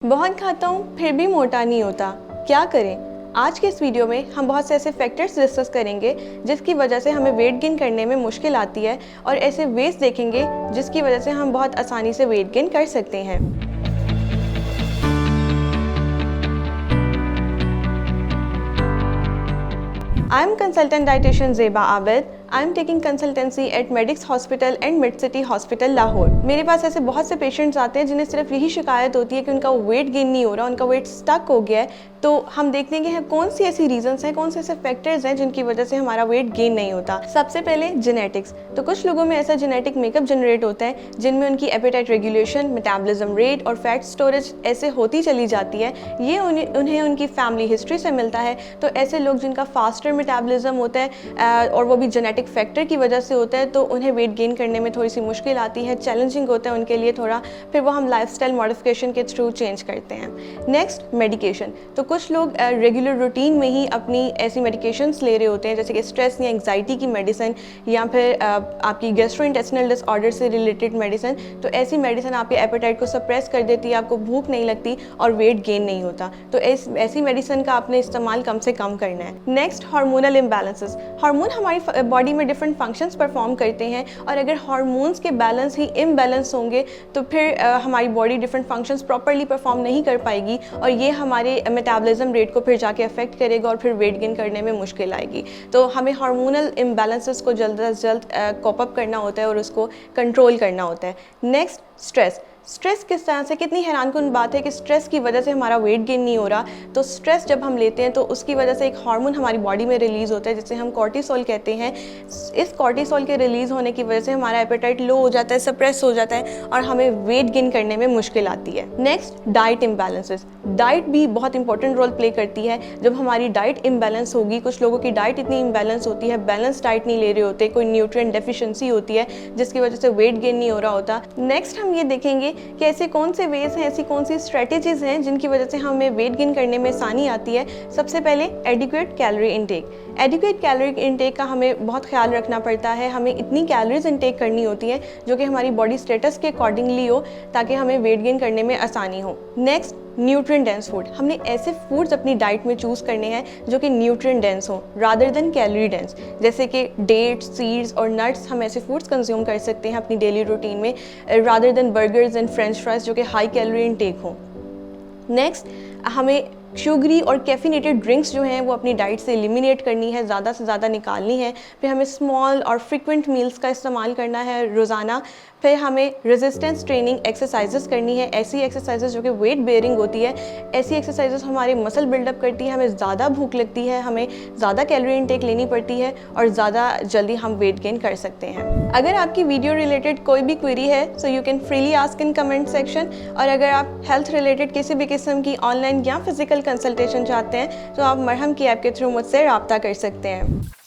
बहुत खाता हूँ फिर भी मोटा नहीं होता, क्या करें। आज के इस वीडियो में हम बहुत से ऐसे फैक्टर्स डिस्कस करेंगे जिसकी वजह से हमें वेट गेन करने में मुश्किल आती है और ऐसे वेज देखेंगे जिसकी वजह से हम बहुत आसानी से वेट गेन कर सकते हैं। I am consultant dietitian Zeba Abid. I am taking consultancy at Medix Hospital and Mid City Hospital Lahore. मेरे पास ऐसे बहुत से पेशेंट्स आते हैं जिन्हें सिर्फ यही शिकायत होती है कि उनका वेट गेन नहीं हो रहा, उनका वेट स्टक हो गया है। तो हम देखते हैं कि कौन सी ऐसी रीजंस हैं, कौन से ऐसे फैक्टर्स हैं जिनकी वजह से हमारा वेट गेन नहीं होता। सबसे पहले जेनेटिक्स। तो कुछ लोगों में ऐसा जेनेटिक मेकअप जनरेट होता है जिनमें उनकी एपेटाइट रेगुलेशन, मेटाबॉलिज्म रेट और फैट स्टोरेज ऐसे होती चली जाती है। ये उन्हें उनकी फैमिली हिस्ट्री से मिलता है। तो ऐसे लोग जिनका फास्टर मेटाबॉलिज्म होता है और वो भी जेनेटिक फैक्टर की वजह से होता है, तो उन्हें वेट गेन करने में थोड़ी सी मुश्किल आती है, चैलेंजिंग होता है उनके लिए थोड़ा। फिर वो हम लाइफस्टाइल मॉडिफिकेशन के थ्रू चेंज करते हैं। Next, medication. तो कुछ लोग रेगुलर रूटीन में ही अपनी ऐसी मेडिकेशंस ले रहे होते हैं जैसे कि स्ट्रेस या एंग्जाइटी की मेडिसिन या फिर आपकी गैस्ट्रोइंटेस्टिनल डिसऑर्डर से रिलेटेड मेडिसिन। तो ऐसी मेडिसिन आपके एपेटाइट को सप्रेस कर देती है, आपको भूख नहीं लगती और वेट गेन नहीं होता। तो ऐसी मेडिसिन का आपने इस्तेमाल कम से कम करना है। Next, hormonal imbalances. हार्मोन हमारी बॉडी में डिफरेंट फंक्शंस परफॉर्म करते हैं और अगर हार्मोन्स के बैलेंस ही इम्बैलेंस होंगे तो फिर हमारी body different functions properly perform नहीं कर पाएगी और ये हमारे मेटाबॉलिज्म रेट को फिर जाके अफेक्ट करेगा और फिर वेट गेन करने में मुश्किल आएगी। तो हमें हार्मोनल इम्बैलेंसेस को जल्द से जल्द कोप अप करना होता है और उसको कंट्रोल करना होता है। Next, stress. स्ट्रेस किस तरह से, कितनी हैरानकुन बात है कि स्ट्रेस की वजह से हमारा वेट गेन नहीं हो रहा। तो स्ट्रेस जब हम लेते हैं तो उसकी वजह से एक हार्मोन हमारी बॉडी में रिलीज़ होता है जिसे हम कॉर्टिसोल कहते हैं। इस कॉर्टिसोल के रिलीज़ होने की वजह से हमारा एपेटाइट लो हो जाता है, सप्रेस हो जाता है और हमें वेट गेन करने में मुश्किल आती है। Next, diet imbalances. डाइट भी बहुत इंपॉर्टेंट रोल प्ले करती है। जब हमारी डाइट इम्बैलेंस होगी, कुछ लोगों की डाइट इतनी इम्बैलेंस होती है, बैलेंस डाइट नहीं ले रहे होते, कोई न्यूट्रिएंट डेफिशिएंसी होती है जिसकी वजह से वेट गेन नहीं हो रहा होता। नेक्स्ट, हम ये देखेंगे कि ऐसे कौन से वेज हैं, ऐसी कौन सी स्ट्रेटेजीज हैं जिनकी वजह से हमें वेट गेन करने में आसानी आती है। सबसे पहले, adequate calorie intake. Adequate calorie intake का हमें बहुत ख्याल रखना पड़ता है। हमें इतनी कैलोरीज इनटेक करनी होती है जो कि हमारी बॉडी स्टेटस के अकॉर्डिंगली हो ताकि हमें वेट गेन करने में आसानी हो। Next, nutrient dense food. हमने ऐसे फूड्स अपनी डाइट में चूज़ करने हैं जो कि न्यूट्रिएंट डेंस हो रादर देन कैलोरी डेंस। जैसे कि डेट्स, सीड्स और नट्स, हम ऐसे फूड्स कंज्यूम कर सकते हैं अपनी डेली रूटीन में rather than burgers and French fries जो कि हाई कैलोरी इनटेक हो। नेक्स्ट, हमें शुगरी और कैफिनेटेड ड्रिंक्स जो हैं वो अपनी डाइट से एलिमिनेट करनी है, ज़्यादा से ज़्यादा निकालनी है। फिर हमें स्मॉल और फ्रिक्वेंट मील्स का इस्तेमाल करना है रोज़ाना। फिर हमें रेजिस्टेंस ट्रेनिंग एक्सरसाइजेस करनी है, ऐसी एक्सरसाइजेस जो कि वेट बेयरिंग होती है। ऐसी एक्सरसाइजेस हमारे मसल बिल्डअप करती है, हमें ज़्यादा भूख लगती है, हमें ज़्यादा कैलोरी इनटेक लेनी पड़ती है और ज़्यादा जल्दी हम वेट गेन कर सकते हैं। अगर आपकी वीडियो रिलेटेड कोई भी क्वेरी है so you can freely ask in comment section. और अगर आप हेल्थ रिलेटेड किसी भी किस्म की ऑनलाइन या फिजिकल कंसल्टेशन चाहते हैं तो आप मरहम की ऐप के थ्रू मुझसे रब्ता कर सकते हैं।